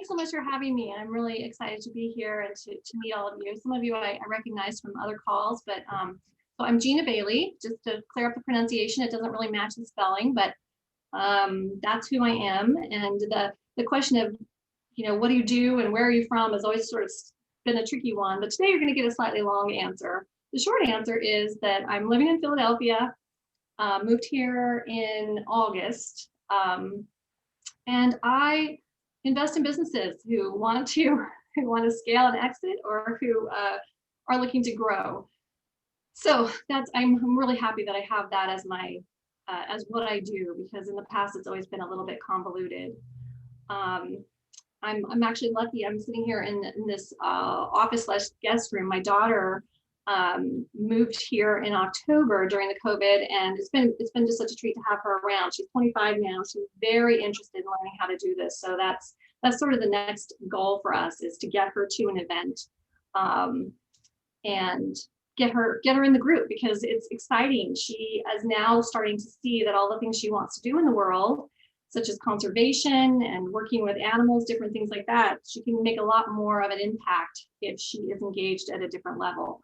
so much for having me. I'm really excited to be here and to meet all of you. Some of you I recognize from other calls, but so I'm Jena Bailey. Just to clear up the pronunciation, it doesn't really match the spelling, but that's who I am. And the question of, what do you do and where are you from has always sort of been a tricky one. But today you're going to get a slightly long answer. The short answer is that I'm living in Philadelphia, moved here in August, and I invest in businesses who want to scale and exit, or who are looking to grow. So I'm really happy that I have that as my as what I do, because in the past it's always been a little bit convoluted. I'm actually lucky. I'm sitting here in this office/guest room. My daughter moved here in October during the COVID, and it's been just such a treat to have her around. She's 25 now. She's very interested in learning how to do this. So that's sort of the next goal for us, is to get her to an event and get her in the group, because it's exciting. She is now starting to see that all the things she wants to do in the world, such as conservation and working with animals, different things like that, she can make a lot more of an impact if she is engaged at a different level.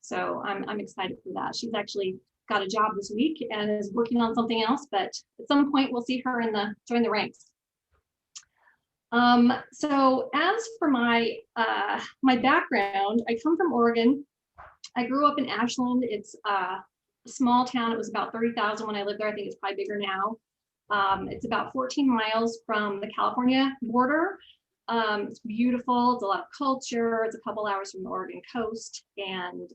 So I'm excited for that. She's actually got a job this week and is working on something else, but at some point we'll see her join the ranks. So as for my background, I come from Oregon. I grew up in Ashland. It's a small town. It was about 30,000 when I lived there. I think it's probably bigger now. It's about 14 miles from the California border. It's beautiful. It's a lot of culture. It's a couple hours from the Oregon coast, and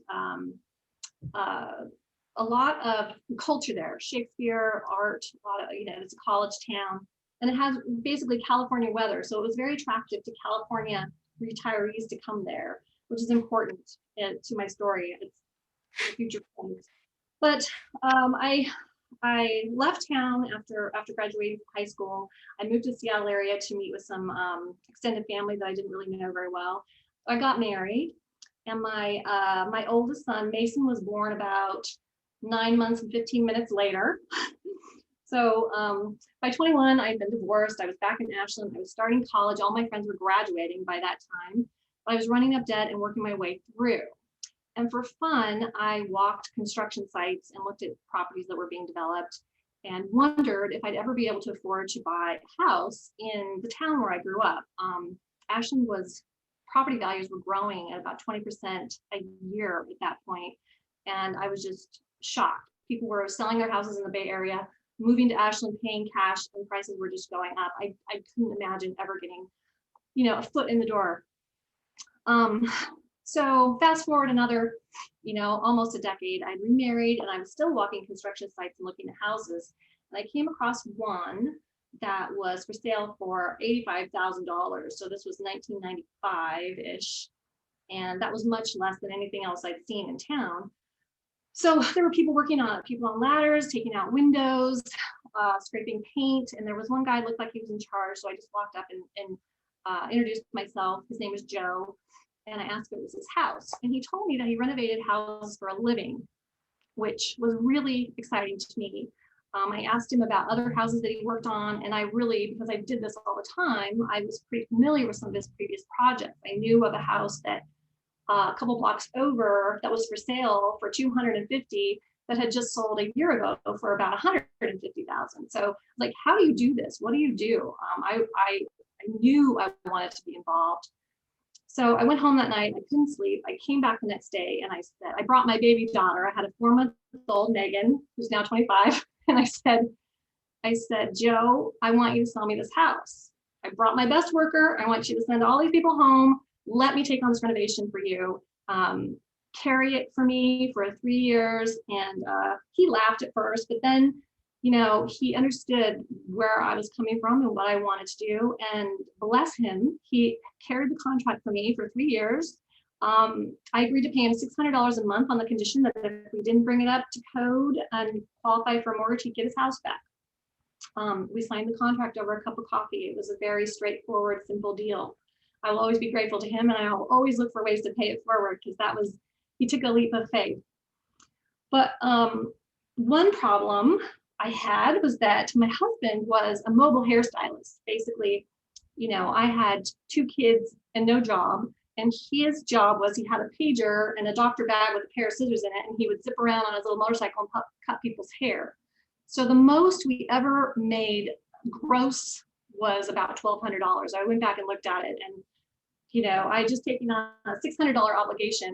a lot of culture there. Shakespeare, art, a lot of, it's a college town, and it has basically California weather. So it was very attractive to California retirees to come there, which is important to my story. It's a future point. But I left town after graduating from high school. I moved to the Seattle area to meet with some extended family that I didn't really know very well. I got married, and my oldest son, Mason, was born about 9 months and 15 minutes later. So by 21, I had been divorced. I was back in Ashland. I was starting college. All my friends were graduating by that time. But I was running up debt and working my way through. And for fun, I walked construction sites and looked at properties that were being developed, and wondered if I'd ever be able to afford to buy a house in the town where I grew up. Ashland property values were growing at about 20% a year at that point. And I was just shocked. People were selling their houses in the Bay Area, moving to Ashland, paying cash, and prices were just going up. I couldn't imagine ever getting, a foot in the door. So fast forward another, almost a decade, I remarried, and I was still walking construction sites and looking at houses. And I came across one that was for sale for $85,000. So this was 1995-ish. And that was much less than anything else I'd seen in town. So there were people working on it, people on ladders, taking out windows, scraping paint. And there was one guy looked like he was in charge. So I just walked up and introduced myself. His name was Joe. And I asked if it was his house. And he told me that he renovated houses for a living, which was really exciting to me. I asked him about other houses that he worked on. And I really, because I did this all the time, I was pretty familiar with some of his previous projects. I knew of a house that a couple blocks over that was for sale for $250,000 that had just sold a year ago for about $150,000. So like, how do you do this? What do you do? I knew I wanted to be involved. So I went home that night. I couldn't sleep. I came back the next day, and I brought my baby daughter. I had a 4-month-old Megan, who's now 25. And I said, Joe, I want you to sell me this house. I brought my best worker. I want you to send all these people home. Let me take on this renovation for you. Carry it for me for 3 years. And he laughed at first, but then, he understood where I was coming from and what I wanted to do. And bless him, he carried the contract for me for 3 years. I agreed to pay him $600 a month on the condition that if we didn't bring it up to code and qualify for a mortgage, he'd get his house back. We signed the contract over a cup of coffee. It was a very straightforward, simple deal. I will always be grateful to him, and I'll always look for ways to pay it forward, because he took a leap of faith. But one problem I had was that my husband was a mobile hairstylist. Basically, I had 2 kids and no job. And his job was he had a pager and a doctor bag with a pair of scissors in it, and he would zip around on his little motorcycle and cut people's hair. So the most we ever made gross was about $1,200. I went back and looked at it, and I had just taken on a $600 obligation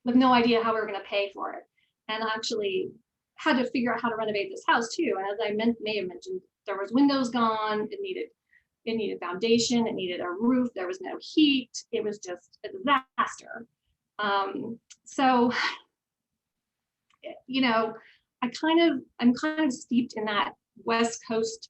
with no idea how we were going to pay for it, and actually had to figure out how to renovate this house too. And as I may have mentioned, there was windows gone. It needed foundation. It needed a roof. There was no heat. It was just a disaster. So, I'm kind of steeped in that West Coast.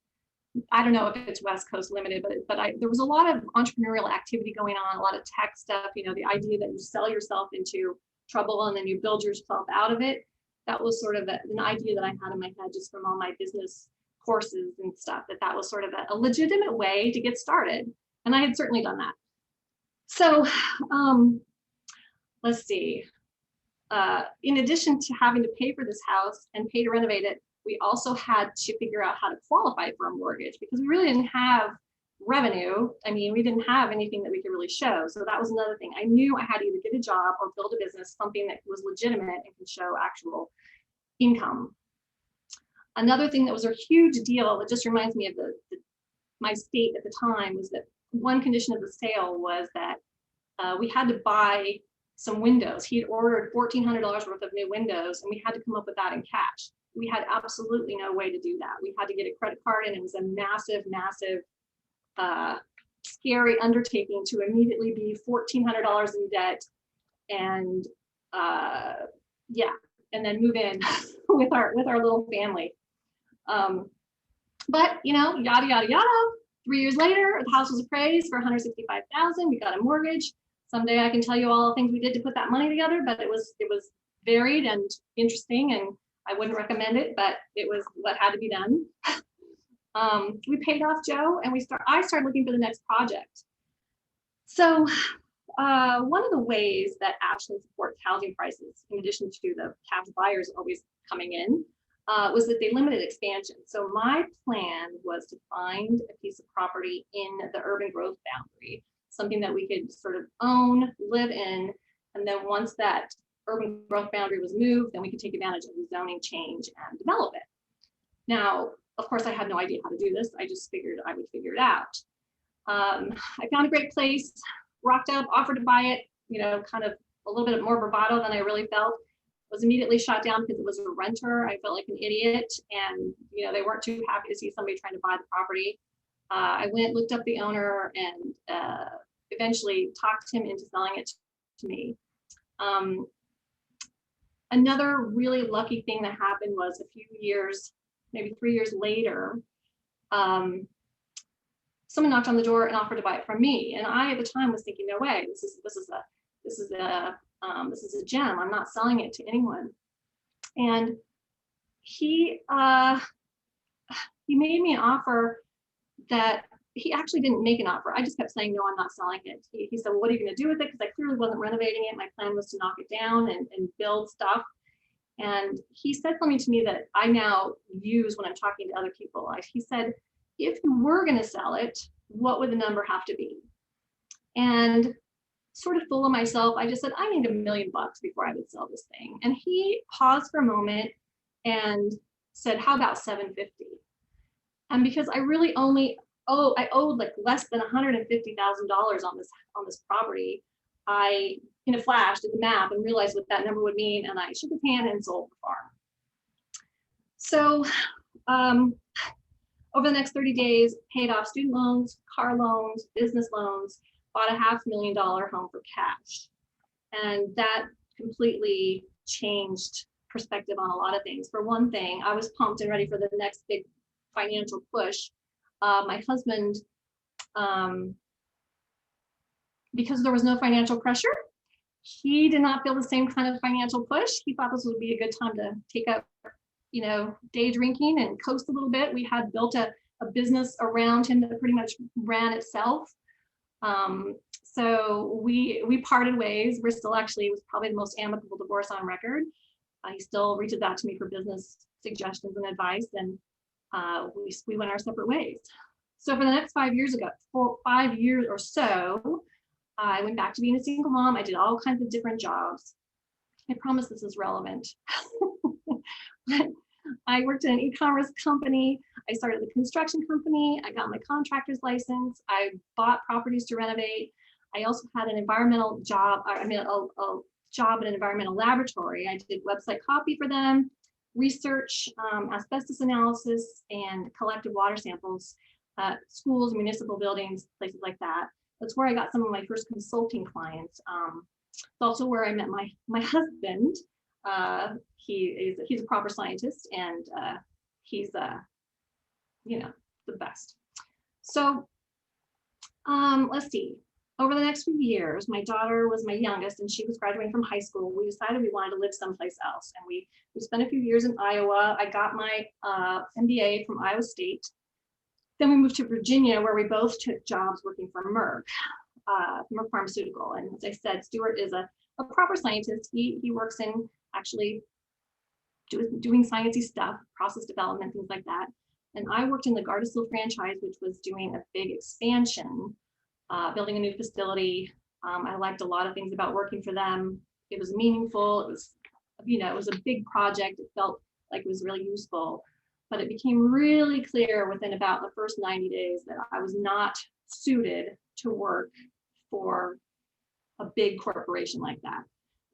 I don't know if it's West Coast limited, but there was a lot of entrepreneurial activity going on, a lot of tech stuff. The idea that you sell yourself into trouble and then you build yourself out of it. That was sort of an idea that I had in my head just from all my business courses and stuff, that was sort of a legitimate way to get started. And I had certainly done that. So let's see. In addition to having to pay for this house and pay to renovate it, we also had to figure out how to qualify for a mortgage, because we really didn't have revenue. I mean, we didn't have anything that we could really show. So that was another thing. I knew I had to either get a job or build a business, something that was legitimate and could show actual income. Another thing that was a huge deal that just reminds me of my state at the time was that one condition of the sale was that we had to buy some windows. He had ordered $1,400 worth of new windows, and we had to come up with that in cash. We had absolutely no way to do that. We had to get a credit card, and it was a massive, massive, scary undertaking to immediately be $1,400 in debt, and and then move in with our little family. But yada yada yada. 3 years later, the house was appraised for $165,000. We got a mortgage. Someday I can tell you all the things we did to put that money together, but it was varied and interesting, and I wouldn't recommend it, but it was what had to be done. We paid off Joe, and I started looking for the next project. So one of the ways that Ashland supports housing prices, in addition to the cash buyers always coming in, was that they limited expansion. So my plan was to find a piece of property in the urban growth boundary, something that we could sort of own, live in, and then once that urban growth boundary was moved, then we could take advantage of the zoning change and develop it. Now, of course, I had no idea how to do this. I just figured I would figure it out. I found a great place, rocked up, offered to buy it, kind of a little bit more bravado than I really felt. Was immediately shot down because it was a renter. I felt like an idiot, and they weren't too happy to see somebody trying to buy the property. I went, looked up the owner, and eventually talked him into selling it to me. Another really lucky thing that happened was a few years, maybe 3 years later, someone knocked on the door and offered to buy it from me. And I, at the time, was thinking, no way, this is a gem. I'm not selling it to anyone. And he made me an offer that he actually didn't make an offer. I just kept saying, no, I'm not selling it. He said, well, what are you going to do with it? Because I clearly wasn't renovating it. My plan was to knock it down and build stuff. And he said something to me that I now use when I'm talking to other people. He said, if you were going to sell it, what would the number have to be? And sort of full of myself, I just said, I need $1 million before I would sell this thing. And he paused for a moment and said, how about 750? And because I really I owed like less than $150,000 on this property, I, in a flash, did the math and realized what that number would mean, and I shook his hand and sold the farm. So over the next 30 days, paid off student loans, car loans, business loans, bought a $500,000 home for cash. And that completely changed perspective on a lot of things. For one thing, I was pumped and ready for the next big financial push. My husband, because there was no financial pressure, he did not feel the same kind of financial push. He thought this would be a good time to take up, day drinking and coast a little bit. We had built a business around him that pretty much ran itself. So we parted ways. We're still actually, it was probably the most amicable divorce on record. He still reaches out to me for business suggestions and advice, and we went our separate ways. So for the next 5 years for 5 years or so, I went back to being a single mom. I did all kinds of different jobs. I promise this is relevant. I worked in an e-commerce company. I started a construction company. I got my contractor's license. I bought properties to renovate. I also had an environmental job, a job in an environmental laboratory. I did website copy for them, research, asbestos analysis, and collected water samples, schools, municipal buildings, places like that. That's where I got some of my first consulting clients. It's also where I met my husband. He's a proper scientist, and he's the best. So let's see. Over the next few years, my daughter was my youngest, and she was graduating from high school. We decided we wanted to live someplace else, and we spent a few years in Iowa. I got my MBA from Iowa State. Then we moved to Virginia, where we both took jobs working for Merck Pharmaceutical. And as I said, Stuart is a proper scientist. He works in actually doing sciencey stuff, process development, things like that. And I worked in the Gardasil franchise, which was doing a big expansion, building a new facility. I liked a lot of things about working for them. It was meaningful. It was a big project. It felt like it was really useful. But it became really clear within about the first 90 days that I was not suited to work for a big corporation like that.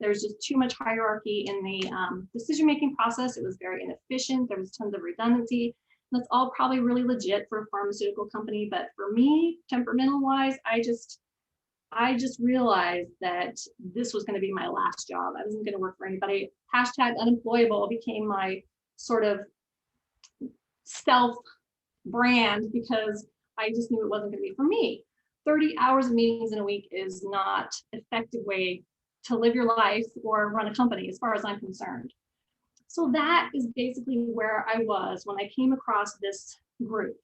There was just too much hierarchy in the decision-making process. It was very inefficient. There was tons of redundancy. That's all probably really legit for a pharmaceutical company. But for me, temperamental-wise, I just realized that this was going to be my last job. I wasn't going to work for anybody. #unemployable became my sort of self brand, because I just knew it wasn't going to be for me. 30 hours of meetings in a week is not an effective way to live your life or run a company, as far as I'm concerned. So that is basically where I was when I came across this group,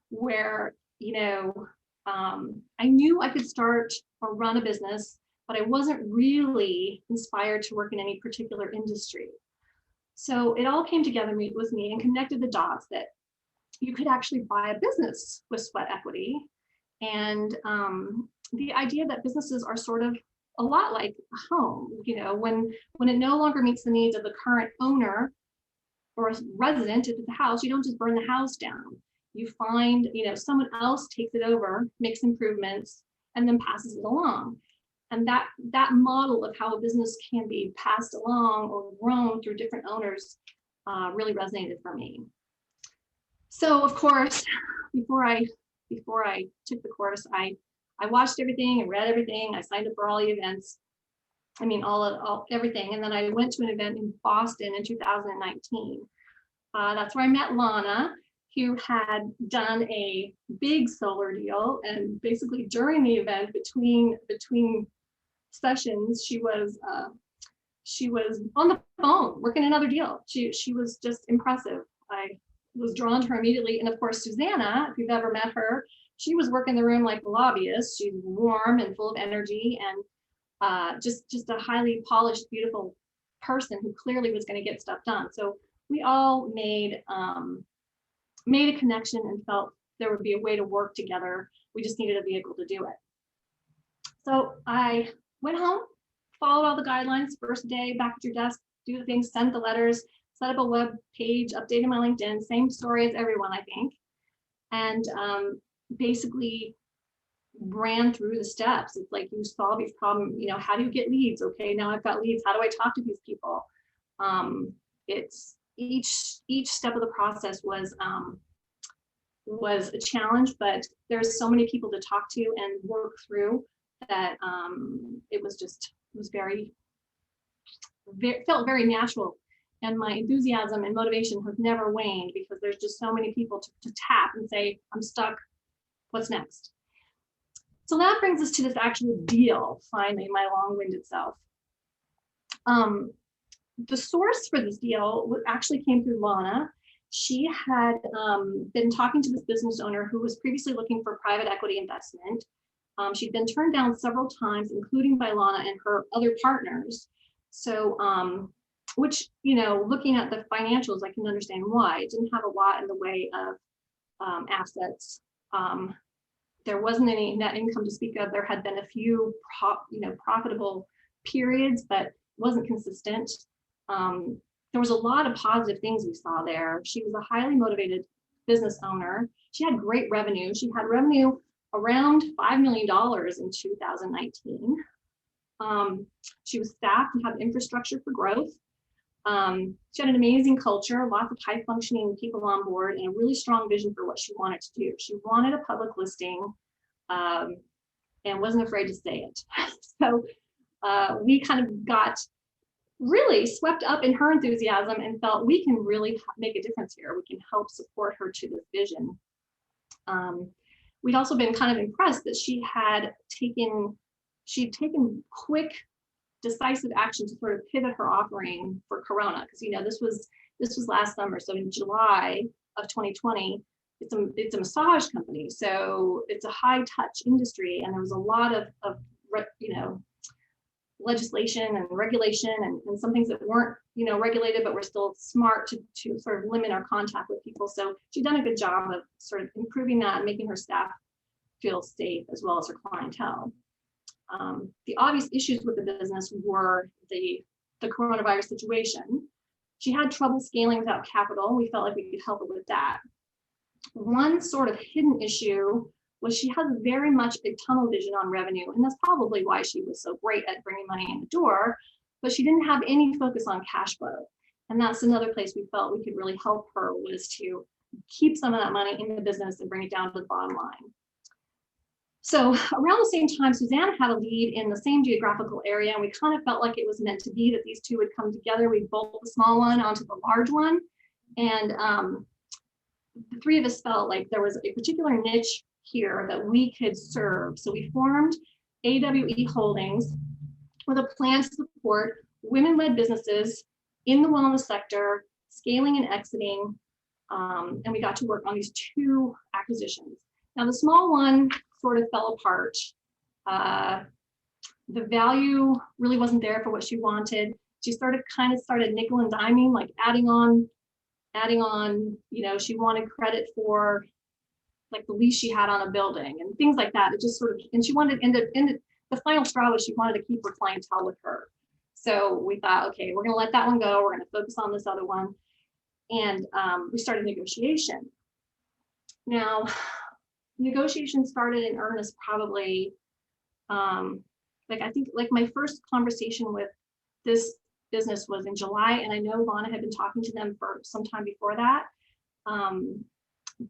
where I knew I could start or run a business, but I wasn't really inspired to work in any particular industry. So it all came together with me and connected the dots that you could actually buy a business with sweat equity. And the idea that businesses are sort of a lot like a home, when it no longer meets the needs of the current owner or a resident of the house, you don't just burn the house down. You find, someone else takes it over, makes improvements, and then passes it along. And that model of how a business can be passed along or grown through different owners really resonated for me. So of course, before I took the course, I watched everything and read everything. I signed up for all the events. I mean, everything. And then I went to an event in Boston in 2019. That's where I met Lana, who had done a big solar deal. And basically during the event, between sessions, she was on the phone working another deal. She was just impressive. I was drawn to her immediately. And of course, Susanna, if you've ever met her, she was working the room like a lobbyist. She's warm and full of energy, and just a highly polished, beautiful person who clearly was going to get stuff done. So we all made a connection and felt there would be a way to work together. We just needed a vehicle to do it. So I went home, followed all the guidelines. First day, back at your desk, do the things, send the letters, set up a web page, updated my LinkedIn, same story as everyone, I think. And basically ran through the steps. It's like you solve these problems, how do you get leads? Okay, now I've got leads. How do I talk to these people? It's each step of the process was a challenge, but there's so many people to talk to and work through that it felt very natural. And my enthusiasm and motivation has never waned, because there's just so many people to tap and say, I'm stuck, what's next? So that brings us to this actual deal, finally, my long-winded self. The source for this deal actually came through Lana. She had been talking to this business owner who was previously looking for private equity investment. She'd been turned down several times, including by Lana and her other partners. So, which, looking at the financials, I can understand why. It didn't have a lot in the way of assets There wasn't any net income to speak of. There had been a few profitable periods, but wasn't consistent. There was a lot of positive things we saw there. She was a highly motivated business owner. She had great revenue. She had revenue around $5 million in 2019. She was staffed and had infrastructure for growth. She had an amazing culture, lots of high functioning people on board, and a really strong vision for what she wanted to do. She wanted a public listing and wasn't afraid to say it. So we kind of got really swept up in her enthusiasm and felt we can really make a difference here. We can help support her to this vision. We'd also been kind of impressed that she'd taken quick, decisive action to sort of pivot her offering for Corona, because this was last summer. So in July of 2020, it's a massage company, so it's a high touch industry, and there was a lot of legislation and regulation and some things that weren't regulated, but were still smart to sort of limit our contact with people. So she'd done a good job of sort of improving that and making her staff feel safe as well as her clientele. The obvious issues with the business were the coronavirus situation. She had trouble scaling without capital. We felt like we could help her with that. One sort of hidden issue was she had very much a tunnel vision on revenue, and that's probably why she was so great at bringing money in the door, but she didn't have any focus on cash flow. And that's another place we felt we could really help her, was to keep some of that money in the business and bring it down to the bottom line. So around the same time, Suzanne had a lead in the same geographical area, and we kind of felt like it was meant to be that these two would come together. We bolt the small one onto the large one, and the three of us felt like there was a particular niche here that we could serve. So we formed AWE Holdings with a plan to support women-led businesses in the wellness sector, scaling and exiting, and we got to work on these two acquisitions. Now the small one sort of fell apart. The value really wasn't there for what she wanted. She started nickel and diming, like adding on, she wanted credit for like the lease she had on a building and things like that. It just sort of, and she wanted, the final straw was she wanted to keep her clientele with her. So we thought, okay, we're gonna let that one go. We're gonna focus on this other one. And we started negotiation. Now, negotiation started in earnest probably, I think my first conversation with this business was in July, and I know Lana had been talking to them for some time before that.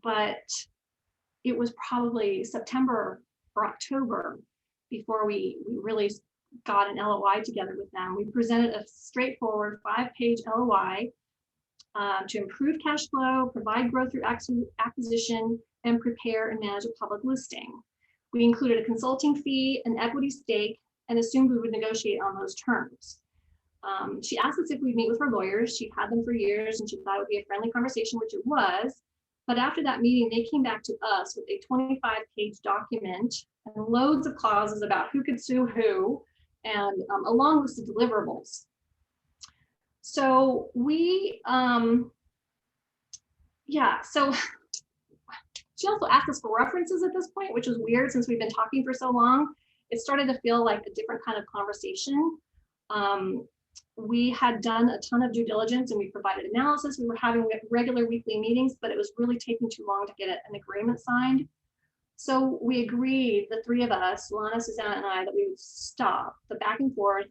But it was probably September or October before we really got an LOI together with them. We presented a straightforward 5-page LOI to improve cash flow, provide growth through acquisition, and prepare and manage a public listing. We included a consulting fee, an equity stake, and assumed we would negotiate on those terms. She asked us if we'd meet with her lawyers. She'd had them for years, and she thought it would be a friendly conversation, which it was. But after that meeting, they came back to us with a 25-page document and loads of clauses about who could sue who, and a long list of deliverables. So we, so she also asked us for references at this point, which was weird since we've been talking for so long. It started to feel like a different kind of conversation. We had done a ton of due diligence and we provided analysis. We were having regular weekly meetings, but it was really taking too long to get an agreement signed. So we agreed, the three of us, Lana, Suzanne, and I, that we would stop the back and forth,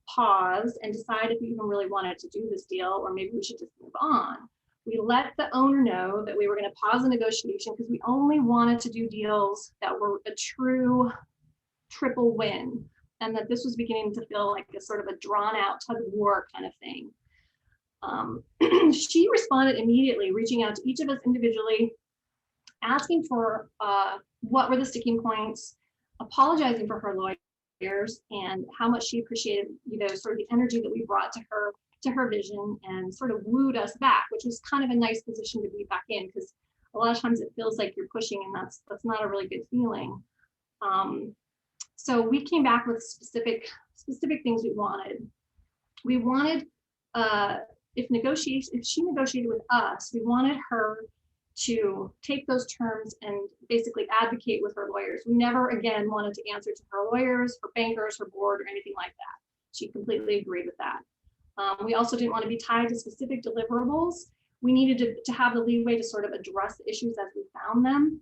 pause, and decide if we even really wanted to do this deal, or maybe we should just move on. We let the owner know that we were going to pause the negotiation because we only wanted to do deals that were a true triple win, and that this was beginning to feel like a sort of a drawn out tug of war kind of thing. She responded immediately, reaching out to each of us individually, asking for what were the sticking points, apologizing for her lawyers and how much she appreciated, sort of the energy that we brought to her vision, and sort of wooed us back, which was kind of a nice position to be back in, because a lot of times it feels like you're pushing, and that's not a really good feeling. So we came back with specific things we wanted. We wanted, if she negotiated with us, we wanted her to take those terms and basically advocate with her lawyers. We never again wanted to answer to her lawyers, her bankers, her board, or anything like that. She completely agreed with that. We also didn't want to be tied to specific deliverables. We needed to have the leeway to sort of address issues as we found them.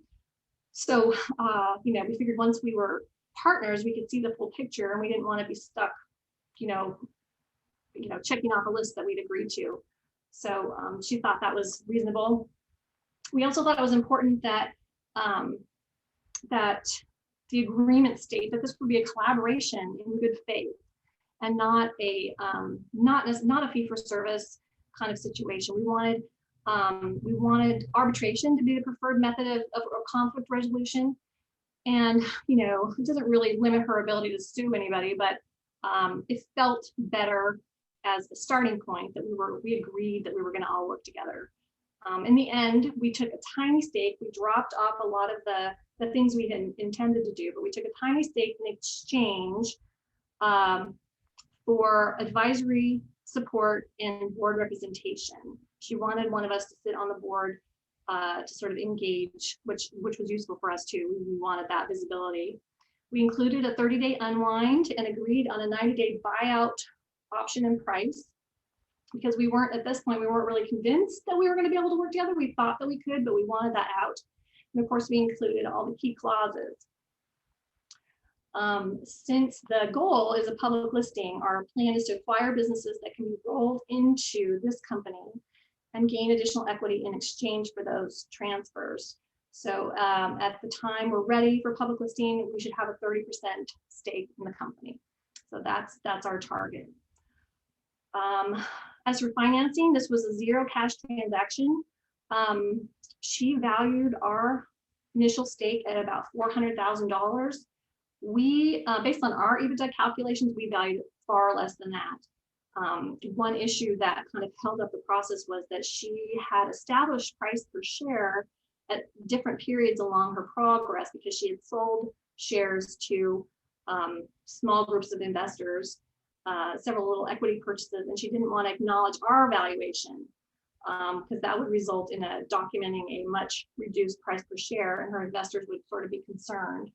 So, you know, we figured once we were partners, we could see the full picture, and we didn't want to be stuck, you know, checking off a list that we'd agreed to. So she thought that was reasonable. We also thought it was important that that the agreement state that this would be a collaboration in good faith and not a fee for service kind of situation. We wanted arbitration to be the preferred method of conflict resolution. And, you know, it doesn't really limit her ability to sue anybody, but it felt better as a starting point that we agreed that we were going to all work together. In the end, we took a tiny stake. We dropped off a lot of the things we had intended to do, but we took a tiny stake in exchange for advisory support and board representation. She wanted one of us to sit on the board to sort of engage, which was useful for us too. We wanted that visibility. We included a 30-day unwind and agreed on a 90-day buyout option and price, because we weren't, at this point, we weren't really convinced that we were going to be able to work together. We thought that we could, but we wanted that out. And of course, we included all the key clauses. Since the goal is a public listing, our plan is to acquire businesses that can be rolled into this company and gain additional equity in exchange for those transfers. So at the time we're ready for public listing, we should have a 30% stake in the company. So that's our target. As for financing, this was a zero cash transaction. She valued our initial stake at about $400,000. We, based on our EBITDA calculations, we valued it far less than that. One issue that kind of held up the process was that she had established price per share at different periods along her progress, because she had sold shares to small groups of investors, several little equity purchases, and she didn't want to acknowledge our valuation because that would result in documenting a much reduced price per share, and her investors would sort of be concerned.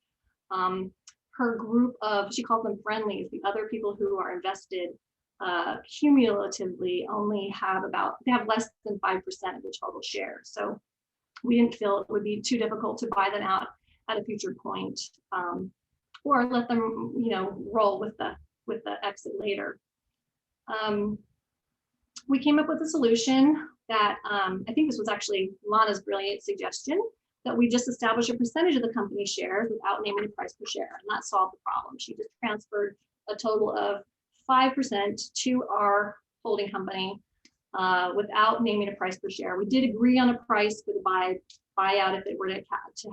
Her group of, she calls them friendlies, the other people who are invested cumulatively only have they have less than 5% of the total shares. So we didn't feel it would be too difficult to buy them out at a future point, or let them, you know, roll with the exit later. We came up with a solution that I think this was actually Lana's brilliant suggestion, that we just establish a percentage of the company shares without naming a price per share, and that solved the problem. She just transferred a total of 5% to our holding company without naming a price per share. We did agree on a price for the buyout if it were to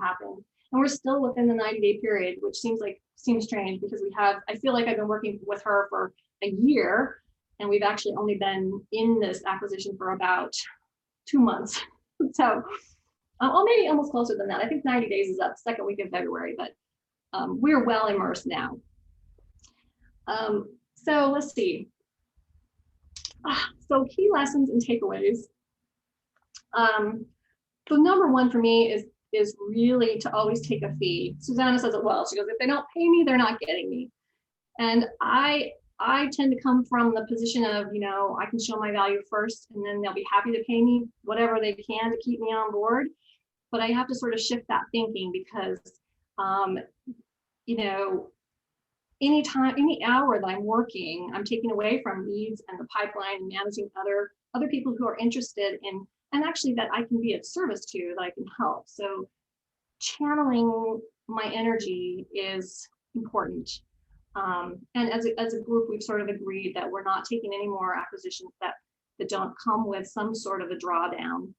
happen, and we're still within the 90-day period, which seems strange because I feel like I've been working with her for a year, and we've actually only been in this acquisition for about 2 months. So. Well, maybe almost closer than that. I think 90 days is up, second week of February, but we're well immersed now. So let's see. So key lessons and takeaways. So number one for me is really to always take a fee. Susanna says it well. She goes, if they don't pay me, they're not getting me. And I tend to come from the position of, you know, I can show my value first, and then they'll be happy to pay me whatever they can to keep me on board. But I have to sort of shift that thinking because, you know, any hour that I'm working, I'm taking away from leads and the pipeline and managing other people who are interested in, and actually that I can be of service to, that I can help. So channeling my energy is important. And as a group, we've sort of agreed that we're not taking any more acquisitions that don't come with some sort of a drawdown.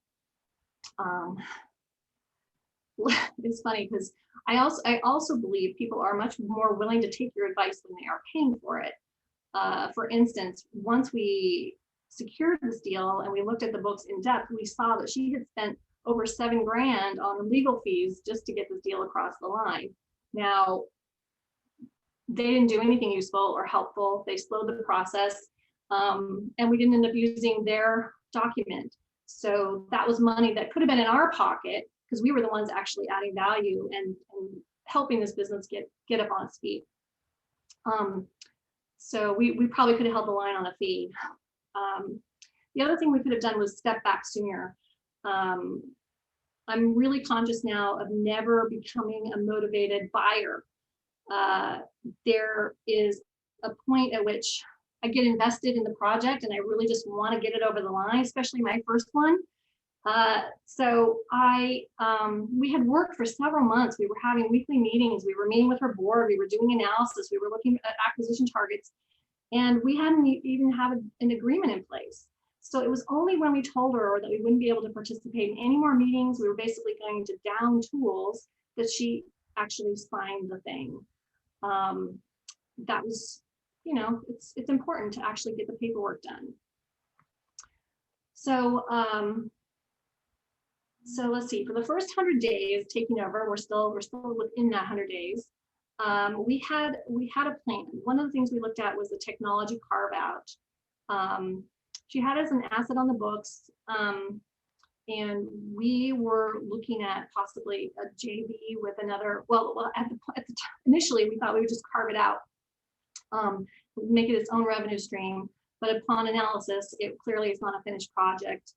It's funny because I also believe people are much more willing to take your advice when they are paying for it. For instance, once we secured this deal and we looked at the books in depth, we saw that she had spent over $7 grand on legal fees just to get this deal across the line. Now, they didn't do anything useful or helpful. They slowed the process, and we didn't end up using their document. So that was money that could have been in our pocket because we were the ones actually adding value and helping this business get up on its feet. So we probably could have held the line on a fee. The other thing we could have done was step back sooner. I'm really conscious now of never becoming a motivated buyer. There is a point at which I get invested in the project and I really just want to get it over the line, especially my first one. So we had worked for several months. We were having weekly meetings. We were meeting with our board. We were doing analysis. We were looking at acquisition targets, and we hadn't even have an agreement in place. So it was only when we told her that we wouldn't be able to participate in any more meetings, we were basically going to down tools, that she actually signed the thing. That was, it's important to actually get the paperwork done. So, so let's see, for the first 100 days taking over, we're still within that 100 days. We had a plan. One of the things we looked at was the technology carve out. She had as an asset on the books, and we were looking at possibly a JV with another. Well, at the time, initially we thought we would just carve it out, make it its own revenue stream. But upon analysis, it clearly is not a finished project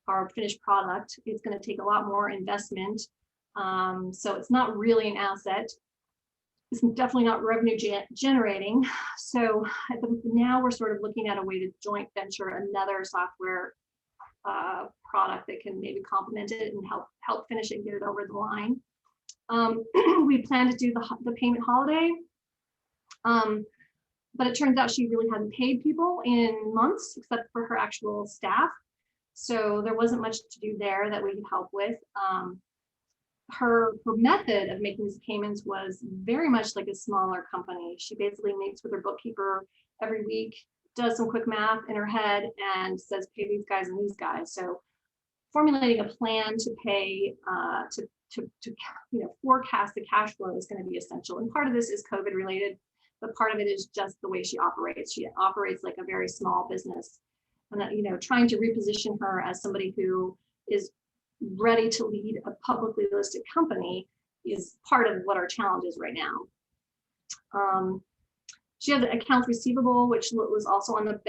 or finished product. It's going to take a lot more investment, so it's not really an asset. It's definitely not revenue generating. So now we're sort of looking at a way to joint venture another software product that can maybe complement it and help finish it and get it over the line. We plan to do the payment holiday, but it turns out she really hadn't paid people in months except for her actual staff. So there wasn't much to do there that we could help with. Her method of making these payments was very much like a smaller company. She basically meets with her bookkeeper every week, does some quick math in her head, and says, pay these guys and these guys. So formulating a plan to pay, to forecast the cash flow is going to be essential. And part of this is COVID related, but part of it is just the way she operates. She operates like a very small business. And trying to reposition her as somebody who is ready to lead a publicly listed company is part of what our challenge is right now. She has accounts receivable, which was also on the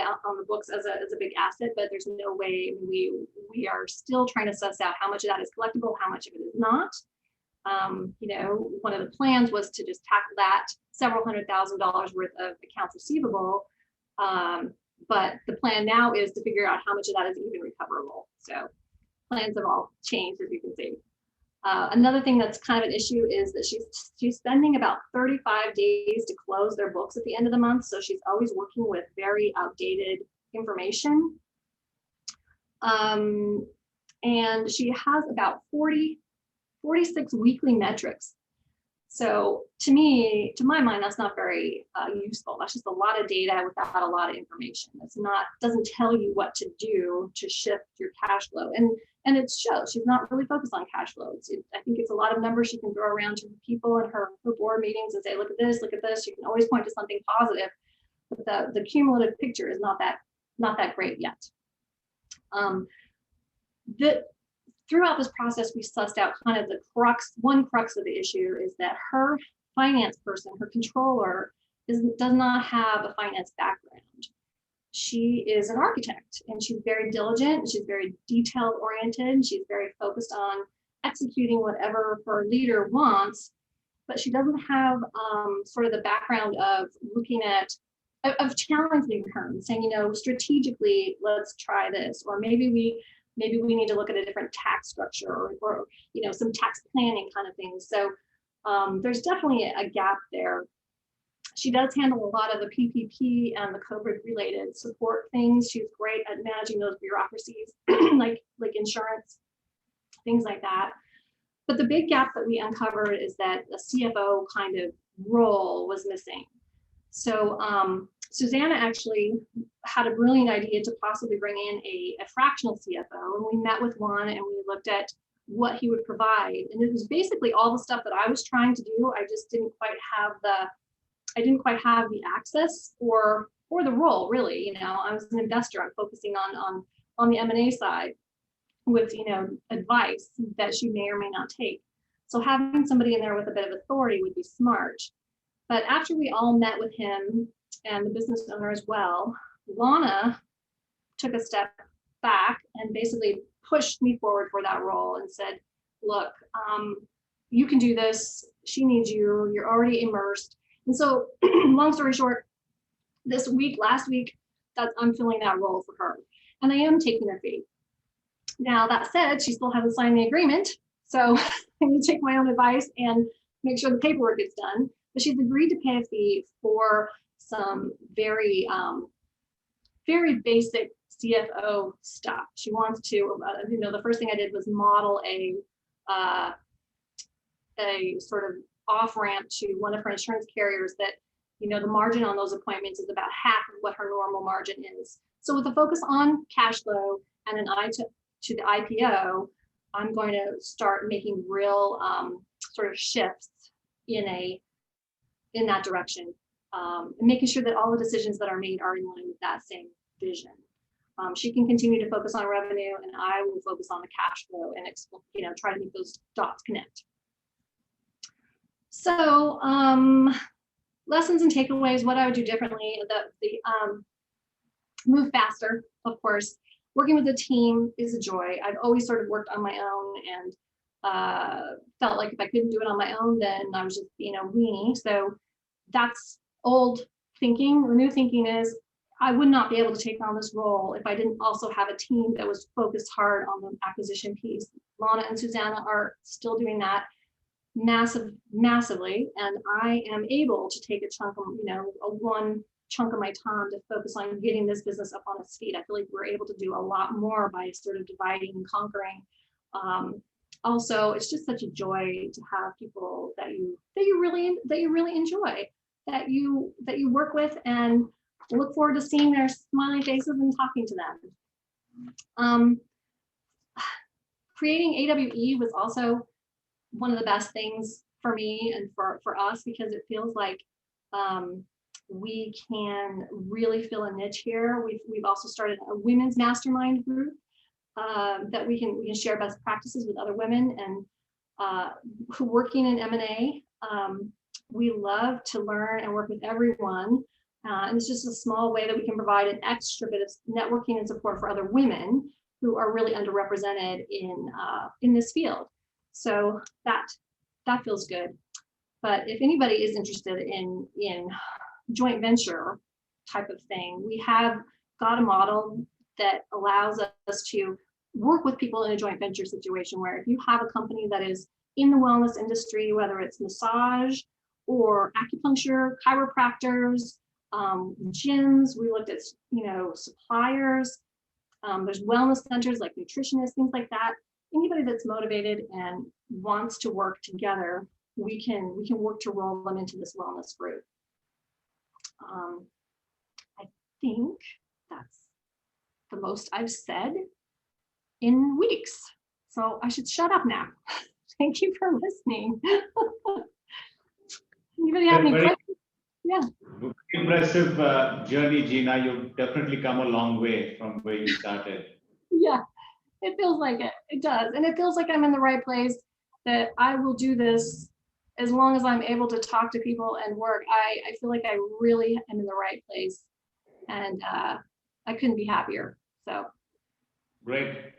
books as a big asset, but there's no way. We are still trying to suss out how much of that is collectible, how much of it is not. One of the plans was to just tackle that several $100,000 worth of accounts receivable. But the plan now is to figure out how much of that is even recoverable. So plans have all changed, as you can see. Another thing that's kind of an issue is that she's spending about 35 days to close their books at the end of the month. So she's always working with very outdated information. And she has about 46 weekly metrics. So to my mind, that's not very useful. That's just a lot of data without a lot of information. Doesn't tell you what to do to shift your cash flow. And it shows she's not really focused on cash flow. I think it's a lot of numbers she can throw around to people in her board meetings and say, look at this, look at this. She can always point to something positive, but the cumulative picture is not that great yet. Throughout this process, we sussed out kind of one crux of the issue is that her finance person, her controller, does not have a finance background. She is an architect and she's very diligent, she's very detail oriented, she's very focused on executing whatever her leader wants, but she doesn't have sort of the background of looking at, of challenging her and saying, strategically, let's try this, or maybe we need to look at a different tax structure or some tax planning kind of things. So there's definitely a gap there. She does handle a lot of the PPP and the COVID related support things. She's great at managing those bureaucracies like insurance, things like that. But the big gap that we uncovered is that a CFO kind of role was missing. So Susanna actually had a brilliant idea to possibly bring in a fractional CFO, and we met with one and we looked at what he would provide. And it was basically all the stuff that I was trying to do. I just didn't quite have the access or the role, really. I was an investor. I'm focusing on the M&A side. with, advice that she may or may not take. So having somebody in there with a bit of authority would be smart. But after we all met with him and the business owner as well, Lana took a step back and basically pushed me forward for that role and said, look, you can do this. She needs you. You're already immersed. And so long story short, last week, I'm filling that role for her. And I am taking a fee. Now, that said, she still hasn't signed the agreement. So I need to take my own advice and make sure the paperwork gets done. But she's agreed to pay a fee for some very, very basic CFO stuff. She wants to, the first thing I did was model a sort of off ramp to one of her insurance carriers that, the margin on those appointments is about half of what her normal margin is. So with a focus on cash flow and an eye to the IPO, I'm going to start making real sort of shifts in that direction, and making sure that all the decisions that are made are in line with that same vision. She can continue to focus on revenue, and I will focus on the cash flow and try to make those dots connect. So lessons and takeaways, what I would do differently, the move faster, of course. Working with a team is a joy. I've always sort of worked on my own and felt like if I couldn't do it on my own, then I was just being a weenie. So that's old thinking. The new thinking is I would not be able to take on this role if I didn't also have a team that was focused hard on the acquisition piece. Lana and Susanna are still doing that massively, and I am able to take a chunk of, one chunk of my time to focus on getting this business up on its feet. I feel like we're able to do a lot more by sort of dividing and conquering. Also, it's just such a joy to have people that you really enjoy, that you work with, and look forward to seeing their smiling faces and talking to them. Creating AWE was also one of the best things for me and for us, because it feels like we can really fill a niche here. We've also started a women's mastermind group that we can share best practices with other women and who working in M&A. We love to learn and work with everyone, and it's just a small way that we can provide an extra bit of networking and support for other women who are really underrepresented in this field. So that feels good. But if anybody is interested in joint venture type of thing, we have got a model that allows us to work with people in a joint venture situation where if you have a company that is in the wellness industry, whether it's massage or acupuncture, chiropractors, gyms, we looked at, suppliers, there's wellness centers like nutritionists, things like that. Anybody that's motivated and wants to work together, we can work to roll them into this wellness group. I think that's the most I've said in weeks. So I should shut up now. Thank you for listening. Anybody have any questions? Yeah. Impressive journey, Jena. You've definitely come a long way from where you started. Yeah. It feels like it. It does. And it feels like I'm in the right place, that I will do this as long as I'm able to talk to people and work. I feel like I really am in the right place, and I couldn't be happier. So great.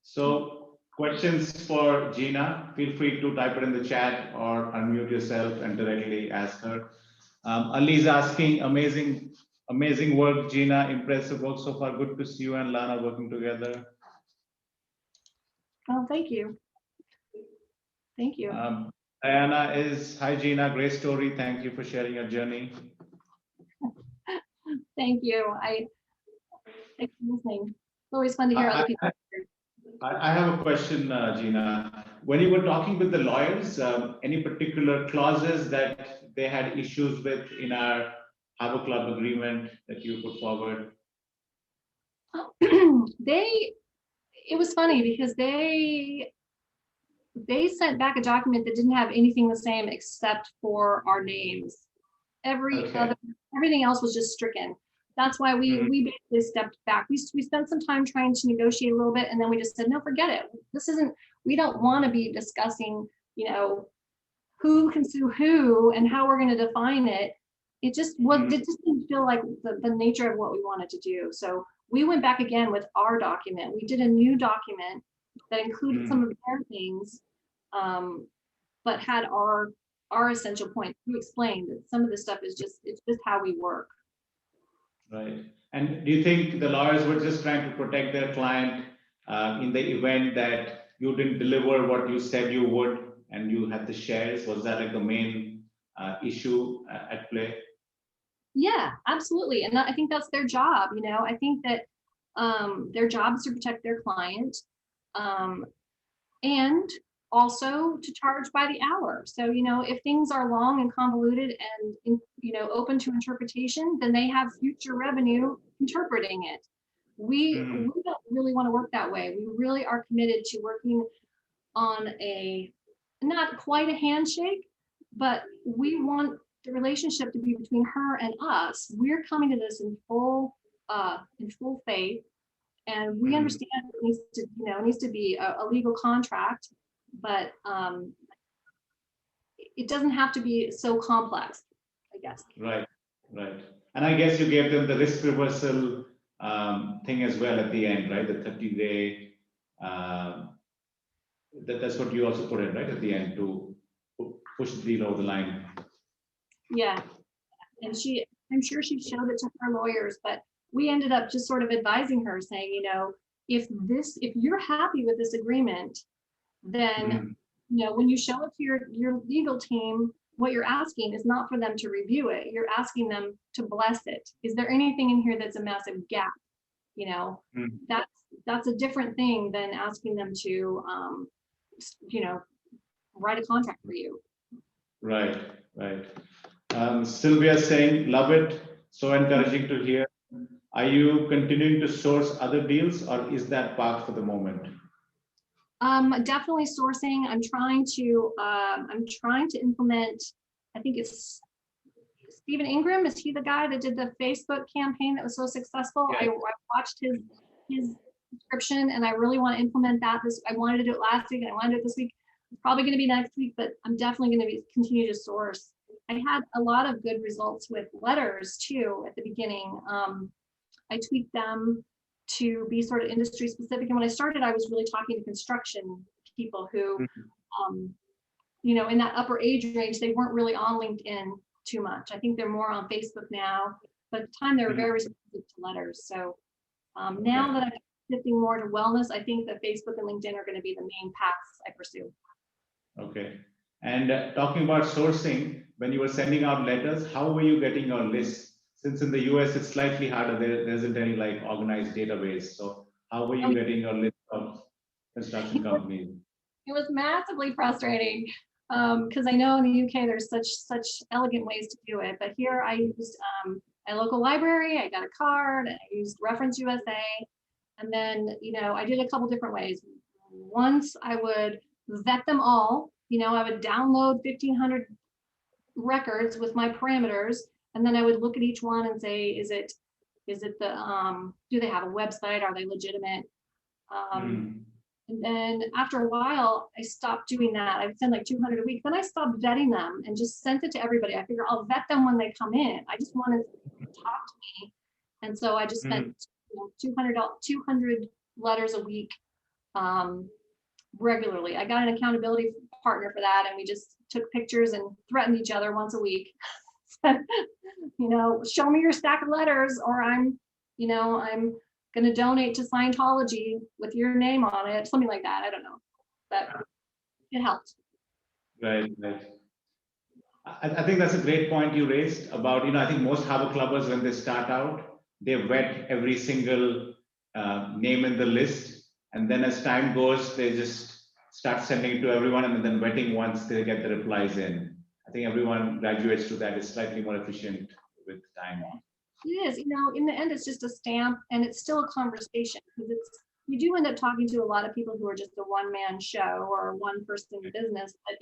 So questions for Jena, feel free to type it in the chat or unmute yourself and directly ask her. Ali's asking, amazing work, Jena. Impressive work so far. Good to see you and Lana working together. oh, thank you. Thank you. Diana is, hi Jena, great story. Thank you for sharing your journey. Thank you. Thanks for listening. It's always fun to hear other people. I have a question, Jena. When you were talking with the lawyers, any particular clauses that they had issues with in our Have a Club agreement that you put forward? It was funny because they sent back a document that didn't have anything the same except for our names. Everything else was just stricken. That's why Mhm. we basically stepped back. We spent some time trying to negotiate a little bit, and then we just said, no, forget it. This isn't, we don't want to be discussing, you know, who can sue who and how we're going to define it. Mhm. It just didn't feel like the nature of what we wanted to do. So we went back again with our document. We did a new document that included some Mhm. of their things, um, but had our essential points. You explained that some of this stuff is just, it's just how we work. Right. And do you think the lawyers were just trying to protect their client in the event that you didn't deliver what you said you would and you had the shares? Was that like the main issue at play? Yeah, absolutely. And I think that's their job. You know, I think that their job is to protect their client. Um, and also to charge by the hour. So, you know, if things are long and convoluted and, you know, open to interpretation, then they have future revenue interpreting it. We Mhm. don't really want to work that way. We really are committed to working on a, not quite a handshake, but we want the relationship to be between her and us. We're coming to this in full faith, and we Mhm. understand it needs to, you know, it needs to be a legal contract, but it doesn't have to be so complex, I guess. Right, right. And I guess you gave them the risk reversal thing as well at the end, right? The 30-day, that's what you also put in, right? At the end to push the deal over the line. Yeah, and I'm sure she showed it to her lawyers, but we ended up just sort of advising her, saying, you know, if you're happy with this agreement, then, Mhm. you know, when you show it to your legal team, what you're asking is not for them to review it. You're asking them to bless it. Is there anything in here that's a massive gap? You know, Mhm. that's a different thing than asking them to, you know, write a contract for you. Right, right. Sylvia saying, love it. So encouraging to hear. Are you continuing to source other deals or is that parked for the moment? Definitely sourcing. I'm trying to implement, I think it's Stephen Ingram. Is he the guy that did the Facebook campaign that was so successful? Yeah. I watched his subscription, and I really want to implement that. I wanted to do it last week and I wanted to do it this week. It's probably going to be next week, but I'm definitely going to continue to source. I had a lot of good results with letters too at the beginning. I tweaked them to be sort of industry specific. And when I started, I was really talking to construction people who, Mhm. um, you know, in that upper age range, they weren't really on LinkedIn too much. I think they're more on Facebook now, but at the time they were Mhm. very responsive to letters. So now Okay. that I'm shifting more to wellness, I think that Facebook and LinkedIn are going to be the main paths I pursue. Okay. And talking about sourcing, when you were sending out letters, how were you getting your list? Since in the US it's slightly harder, there isn't any like organized database. So how were you Oh, getting your list of construction companies? it was massively frustrating because I know in the UK there's such elegant ways to do it, but here I used my local library. I got a card. I used Reference USA, and then you know I did a couple different ways. Once I would vet them all. You know, I would download 1,500 records with my parameters, and then I would look at each one and say, is it the do they have a website? Are they legitimate? Um, Hmm. and then after a while, I stopped doing that. I would send like 200 a week. Then I stopped vetting them and just sent it to everybody. I figure I'll vet them when they come in. I just wanted to talk to me. And so I just spent, Hmm. you know, 200 letters a week um, regularly. I got an accountability partner for that. And we just took pictures and threatened each other once a week. You know, show me your stack of letters or you know, I'm going to donate to Scientology with your name on it, something like that. I don't know, but it helped. Right, right. I think that's a great point you raised about, I think most harbor clubbers, when they start out, they vet every single name in the list. And then as time goes, they just start sending it to everyone and then vetting once they get the replies in. I think everyone graduates to that. It's slightly more efficient with time. It is, you know, in the end, it's just a stamp and it's still a conversation because you do end up talking to a lot of people who are just a one-man show or a one-person business that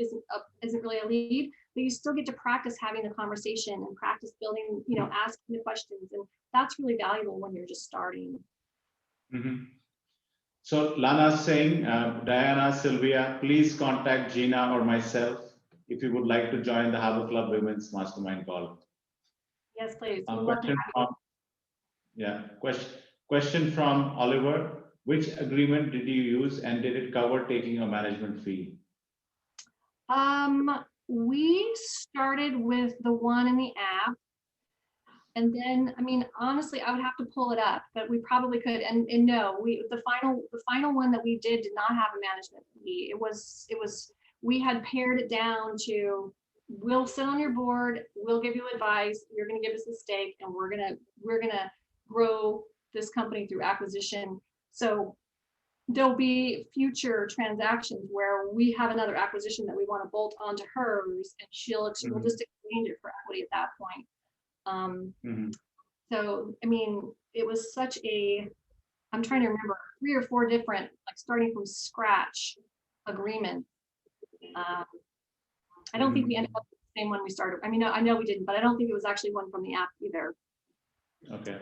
isn't really a lead, but you still get to practice having the conversation and practice building, asking the questions, and that's really valuable when you're just starting. Mhm. So Lana's saying, Diana, Sylvia, please contact Gina or myself if you would like to join the Harbor Club Women's Mastermind call. Yes, please. We'd love to Question have you. from, yeah, question from Oliver. Which agreement did you use and did it cover taking a management fee? We started with the one in the app. And then, I mean, honestly, I would have to pull it up, but we probably could. And no, the final one that we did not have a management fee. We had pared it down to, we'll sit on your board, we'll give you advice, you're gonna give us a stake, and we're gonna grow this company through acquisition. So there'll be future transactions where we have another acquisition that we want to bolt onto hers, and we'll just exchange it for equity at that point. So, I mean, it was such I'm trying to remember 3 or 4 different, like starting from scratch agreements. I don't think we ended up with the same one we started. I mean, I know we didn't, but I don't think it was actually one from the app either. Okay.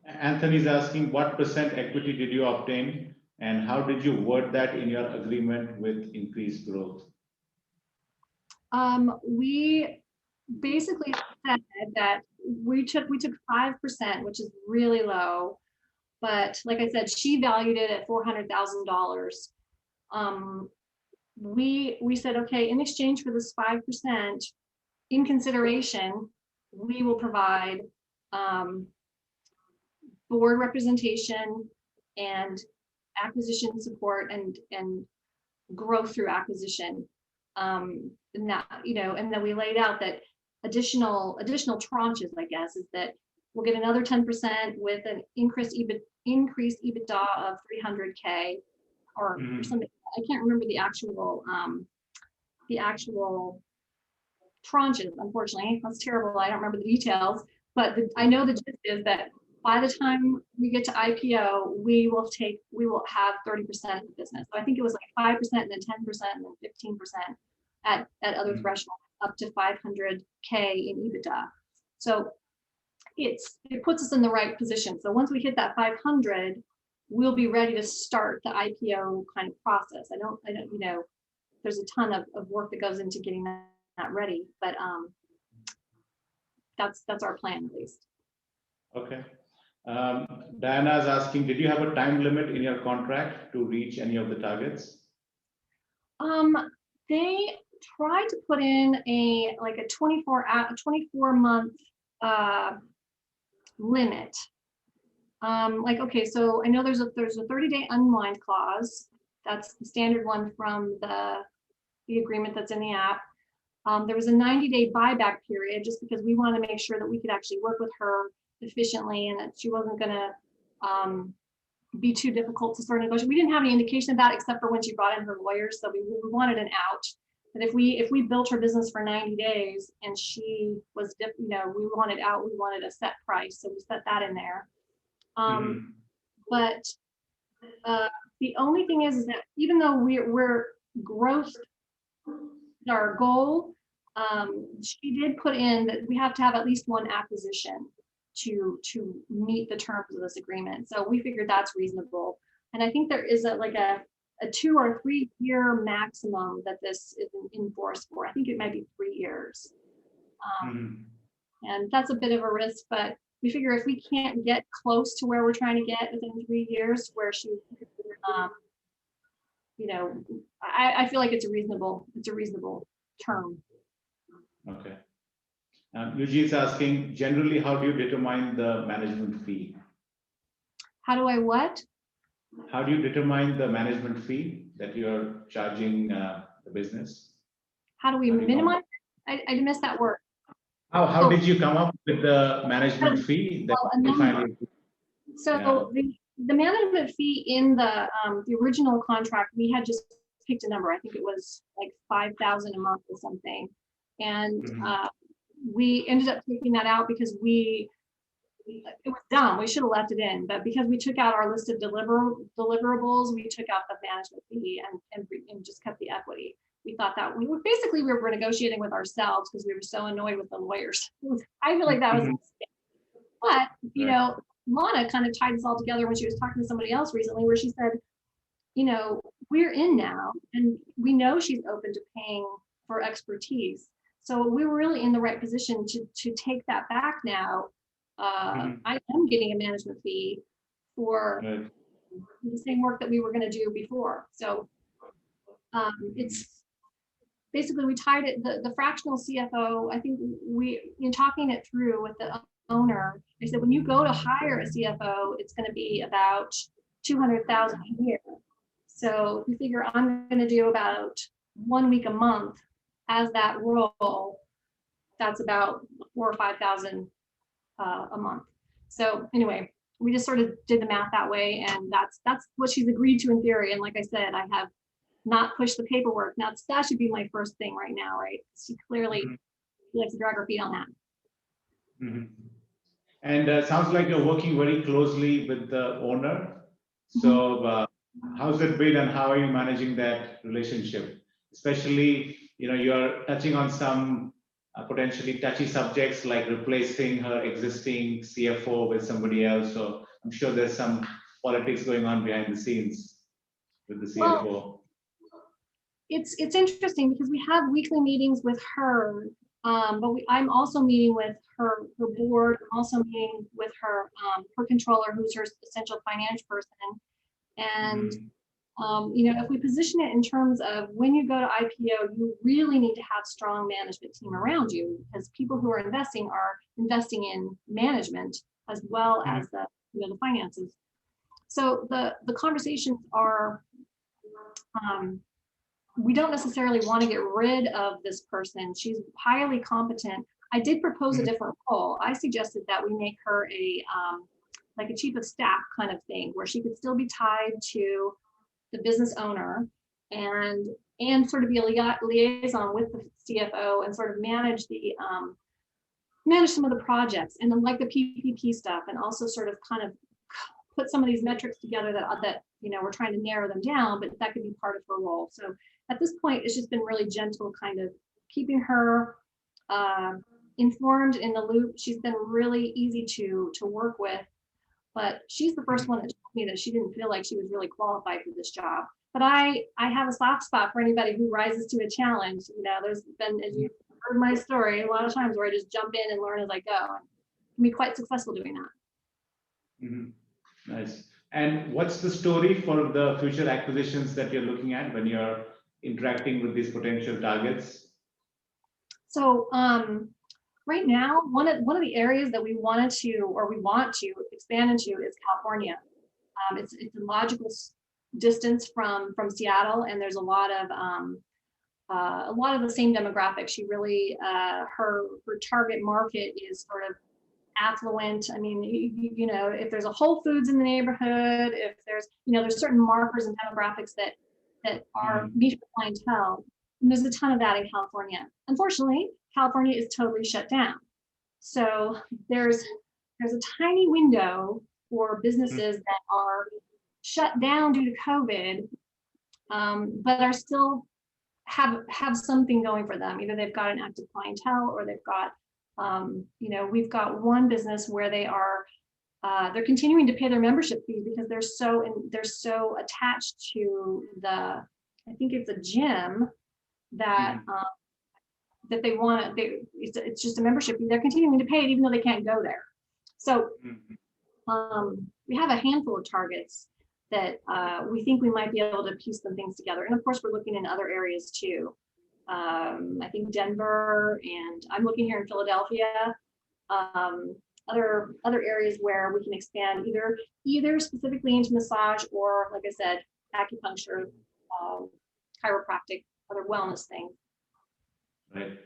Anthony's asking, what % equity did you obtain and how did you word that in your agreement with increased growth? We basically said that we took 5%, which is really low, but like I said, she valued it at $400,000. We said, okay, in exchange for this 5%, in consideration, we will provide board representation and acquisition support and growth through acquisition. And that, and then we laid out that additional tranches, I guess, is that we'll get another 10% with an increased EBITDA of 300K or something. I can't remember the actual tranches, unfortunately. That's terrible. I don't remember the details, but I know the gist is that by the time we get to IPO, we will have 30% of the business. So I think it was like 5% and then 10% and then 15% at other thresholds up to 500K in EBITDA. So it puts us in the right position. So once we hit that 500, we'll be ready to start the IPO kind of process. I don't, there's a ton of work that goes into getting that ready, but that's our plan at least. Okay. Diana is asking, did you have a time limit in your contract to reach any of the targets? They tried to put in a 24-month limit. Okay, so I know there's a 30-day unwind clause. That's the standard one from the agreement that's in the app. There was a 90-day buyback period just because we wanted to make sure that we could actually work with her efficiently and that she wasn't going to be too difficult to start negotiating. We didn't have any indication of that except for when she brought in her lawyers. So we wanted an out. But if we built her business for 90 days and she was, we wanted out, we wanted a set price. So we set that in there. But the only thing is that even though we're growth our goal, she did put in that we have to have at least one acquisition to meet the terms of this agreement. So we figured that's reasonable. And I think there is a 2 or 3 year maximum that this is in force for. I think it might be 3 years. And that's a bit of a risk, but we figure if we can't get close to where we're trying to get within 3 years, where she, I feel like it's a reasonable term. Okay. Eugene's asking, generally, how do you determine the management fee? How do I what? How do you determine the management fee that you're charging the business? How do we minimize it? I missed that word. How did you come up with the management fee? So the management fee in the original contract, we had just picked a number. I think it was like $5,000 a month or something. And we ended up taking that out because we it was dumb. We should have left it in, but because we took out our list of deliverables, we took out the management fee and just kept the equity. We thought that we were negotiating with ourselves because we were so annoyed with the lawyers. I feel like that was a mistake. But, you Right. know, Lana kind of tied this all together when she was talking to somebody else recently, where she said, you know, we're in now and we know she's open to paying for expertise. So we were really in the right position to take that back now. I am getting a management fee for Right. the same work that we were going to do before. So it's basically we tied it, the fractional CFO, I think in talking it through with the owner, I said, when you go to hire a CFO, it's going to be about 200,000 a year. So if you figure I'm going to do about 1 week a month as that role, that's about 4,000 or 5,000 a month. So anyway, we just sort of did the math that way, and that's what she's agreed to in theory. And like I said, I have not pushed the paperwork. Now that should be my first thing right now, right? She clearly likes to drag her feet on that. Mhm. And sounds like you're working very closely with the owner. So how's it been and how are you managing that relationship? Especially, you're touching on some potentially touchy subjects like replacing her existing CFO with somebody else. So I'm sure there's some politics going on behind the scenes with the Well, CFO. it's interesting because we have weekly meetings with her, but I'm also meeting with her board. I'm also meeting with her controller, who's her essential finance person. And if we position it in terms of when you go to IPO, you really need to have strong management team around you, because people who are investing in management as well as the finances. So the conversations are, we don't necessarily want to get rid of this person. She's highly competent. I did propose a different role. I suggested that we make her like a chief of staff kind of thing, where she could still be tied to the business owner and sort of be a liaison with the CFO and sort of manage some of the projects, and then like the PPP stuff, and also sort of kind of put some of these metrics together that we're trying to narrow them down, but that could be part of her role. So at this point, it's just been really gentle, kind of keeping her informed, in the loop. She's been really easy to work with, but she's the first one that told me that she didn't feel like she was really qualified for this job. But I have a soft spot for anybody who rises to a challenge. There's been, as you heard my story, a lot of times where I just jump in and learn as I go, and can be quite successful doing that. Nice. And what's the story for the future acquisitions that you're looking at when you're interacting with these potential targets? So right now, one of the areas that we want to expand into is California. It's a logical distance from Seattle, and there's a lot of the same demographics. She really her target market is sort of affluent. I mean, if there's a Whole Foods in the neighborhood, if there's certain markers and demographics that are niche clientele, and there's a ton of that in California. Unfortunately, California is totally shut down. So there's a tiny window for businesses that are shut down due to COVID, but are still have something going for them. Either they've got an active clientele, or they've got, we've got one business where they're continuing to pay their membership fee because they're so attached to I think it's a gym that that they want to. It's just a membership fee. They're continuing to pay it even though they can't go there. So we have a handful of targets that we think we might be able to piece some things together. And of course, we're looking in other areas too. I think Denver, and I'm looking here in Philadelphia. Other areas where we can expand, either specifically into massage, or, like I said, acupuncture, chiropractic, other wellness things. Right.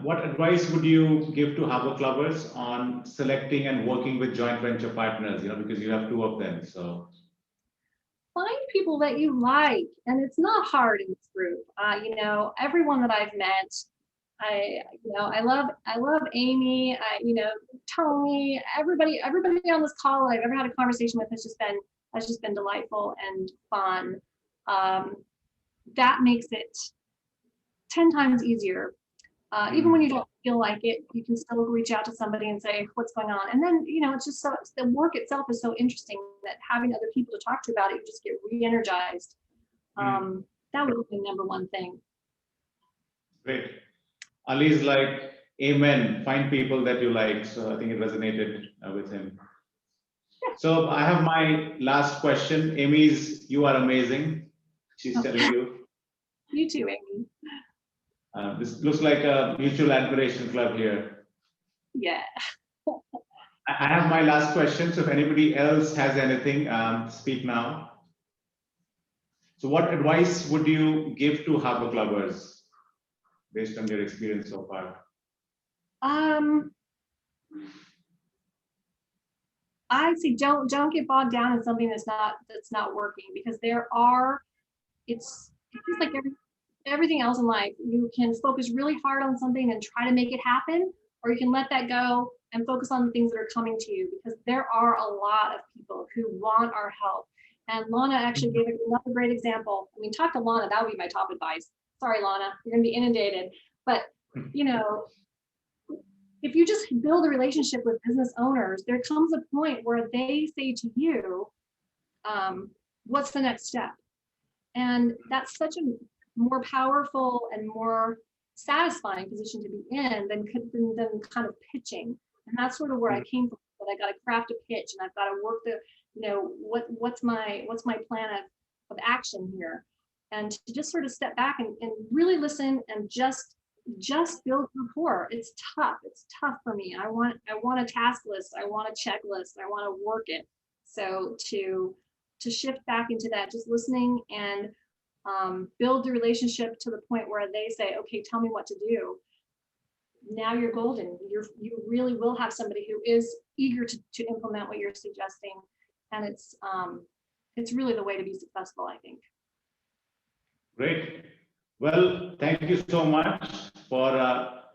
What advice would you give to Harbor Clubbers on selecting and working with joint venture partners? Because you have two of them. So find people that you like, and it's not hard in this group. Everyone that I've met, I love Amy, Tony, everybody on this call I've ever had a conversation with has just been delightful and fun. That makes it 10 times easier. Even when you don't feel like it, you can still reach out to somebody and say, what's going on? And then, it's just the work itself is so interesting that having other people to talk to about it, you just get re-energized. That would be the number one thing. Great. Ali's like, amen, find people that you like. So I think it resonated with him. So I have my last question. Amy's, you are amazing. She's telling you. You too, Amy. This looks like a mutual admiration club here. Yeah. I have my last question. So if anybody else has anything, speak now. So what advice would you give to Harbor Clubbers based on your experience so far? I say don't get bogged down in something that's not working, because it's just like everything else in life. You can focus really hard on something and try to make it happen, or you can let that go and focus on the things that are coming to you, because there are a lot of people who want our help. And Lana actually gave another great example. I mean, talk to Lana, that would be my top advice. Sorry, Lana, you're gonna be inundated. But if you just build a relationship with business owners, there comes a point where they say to you, what's the next step? And that's such a more powerful and more satisfying position to be in than kind of pitching. And that's sort of where I came from. But I got to craft a pitch, and I've got to work what's my plan of action here, and to just sort of step back and really listen and just build rapport. It's tough for me. I want a task list, I want a checklist, I want to work it. So to shift back into that, just listening and build the relationship to the point where they say, okay, tell me what to do. Now you're golden. You really will have somebody who is eager to implement what you're suggesting, and it's really the way to be successful, I think. Great. Well, thank you so much for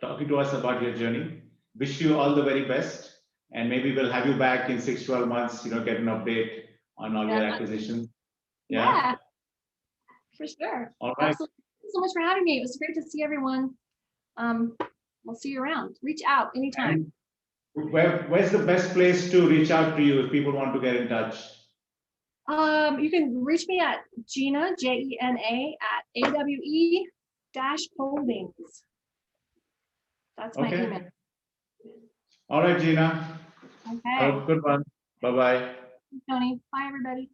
talking to us about your journey. Wish you all the very best, and maybe we'll have you back in 6-12 months. Get an update on all your acquisitions. Yeah, for sure. All right. Absolutely. Thank you so much for having me. It was great to see everyone. We'll see you around. Reach out anytime. And where's the best place to reach out to you if people want to get in touch? You can reach me at Jena, Jena, at AWE-Holdings. That's my email. All right, Jena. Okay. Have a good one. Bye-bye. Tony. Bye, everybody.